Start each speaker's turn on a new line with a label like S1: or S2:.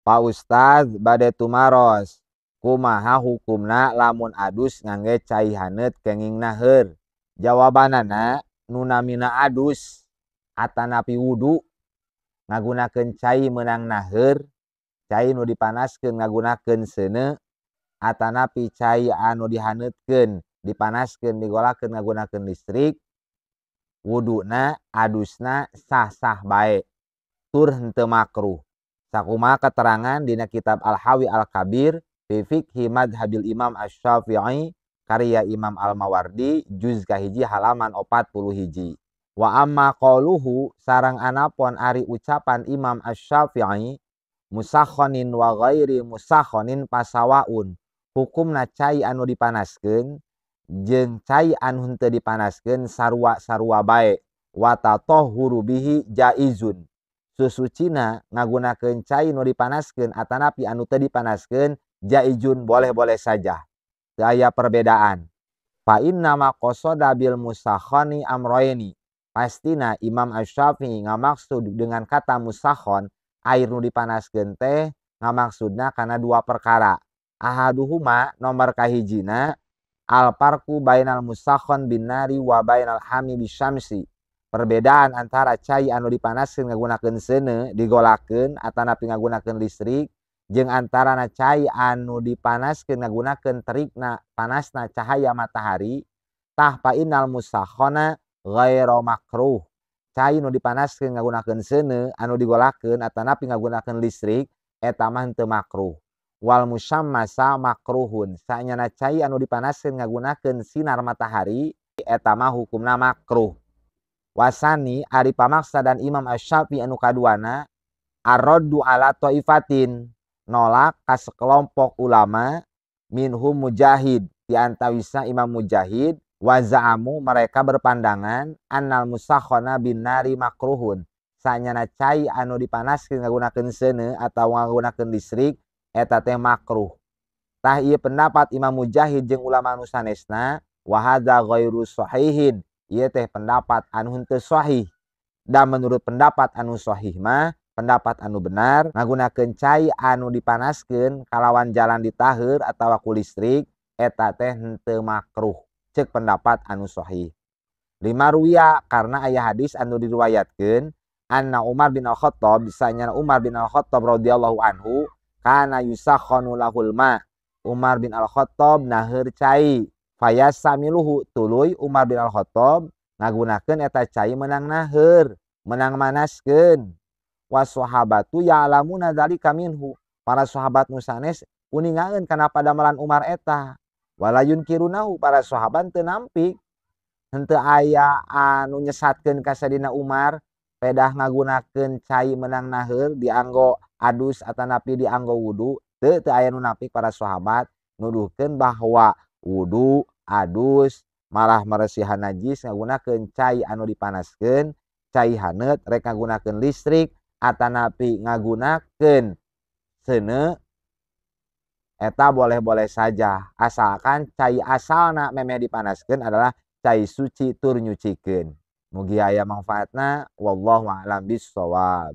S1: Pak Ustaz bade tumaros kumaha hukumna lamun adus ngangge cai haneut kenging naheur. Jawabanana nu namina adus atanapi wudu ngagunakeun cai meunang naheur, cai nu dipanaskeun ngagunakeun seuneu atanapi cai anu dihaneutkeun dipanaskeun digolakeun ngagunakeun listrik, wuduna adusna sah-sah bae tur henteu makruh. Sakumaha keterangan dina kitab Al-Hawi Al-Kabir fi Fiqhi Madhabil Imam Asy-Syafi'i karya Imam Al-Mawardi juz kahiji halaman 41. Wa amma qauluhu sareng anapun ari ucapan Imam Asy-Syafi'i musakhonin wa ghairi musakhonin pasawaun, hukumna cai anu dipanaskeun jeung cai anu henteu dipanaskeun sarua-sarua bae, wa tatahhuru bihi jaizun. Susucina ngagunakeun cai nu dipanaskeun atanapi anu teu dipanaskeun jaizun boleh-boleh saja. Teu aya perbedaan. Fa inna ma qasada bil musakhani amroyni. Pastina Imam Asy-Syafi'i ngamaksud dengan kata musakhon air nu dipanaskeun teh ngamaksudna kana dua perkara. Ahaduhuma nomor kahijina al farqu bainal musakhon bin nari wa bainal hami bisyamsi. Perbedaan antara cai anu dipanaskeun ngagunakeun seuneu digolakeun atanapi ngagunakeun listrik jeung antarana cai anu dipanaskeun ngagunakeun terikna panasna cahaya matahari tah fa innal musakhona ghairu makruh. Cai nu dipanaskeun ngagunakeun seuneu anu digolakeun atanapi ngagunakeun listrik eta mah henteu makruh. Wal musammasa makruhun. Saenyana cai anu dipanaskeun ngagunakeun sinar matahari eta mah hukumna makruh. Wasani ari pamaksa dan Imam Asy-Syafi'i anu kaduana ar-raddu ala thaifatin, nolak ka sekelompok ulama minhum Mujahid, di antawisna Imam Mujahid wa za'amu mereka berpandangan annal musakhona bin nari makruhun. Saenyana cai anu dipanaskeun ngagunakeun seuneu atawa ngagunakeun listrik eta teh makruh. Tah ieu pendapat Imam Mujahid jeung ulama anu sanesna wa hadza ghairu shahihin. Ieu teh pendapat anu henteu sahih. Dan menurut pendapat anu sahih mah, pendapat anu benar ngagunakeun cai anu dipanaskeun kalawan jalan ditaheur atawa ku listrik eta teh henteu makruh. Ceuk pendapat anu sahih. Lima ruya karena aya hadis anu diriwayatkeun anna Umar bin Al-Khattab bisanya Umar bin Al-Khattab radhiyallahu anhu kana yusakhanu lahul ma. Umar bin Al-Khattab naheur cai. Fayasamiluhu tuluy Umar bin Al-Khattab ngagunakeun eta cai meunang naheur, meunang manaskeun. Wassahabatu ya'lamuna dzalika minhu. Para sahabat nu sanes kuningaeun kana padamelan Umar eta. Walayun kirunahu para sahabat teu nampik. Henteu aya anu nyesatkeun ka sadina Umar pedah ngagunakeun cai meunang naheur dianggo adus atanapi dianggo wudu. Teu aya nu nampik para sahabat nuduhkeun bahwa wudu, adus, malah maresihan najis ngagunakeun cai anu dipanaskeun, cai haneut rek ngagunakeun listrik atanapi ngagunakeun seuneu eta boleh-boleh saja asalkan cai asalna memeh dipanaskeun adalah cai suci tur nyucikeun. Mugi aya manfaatna wallahu a'lam bissawab.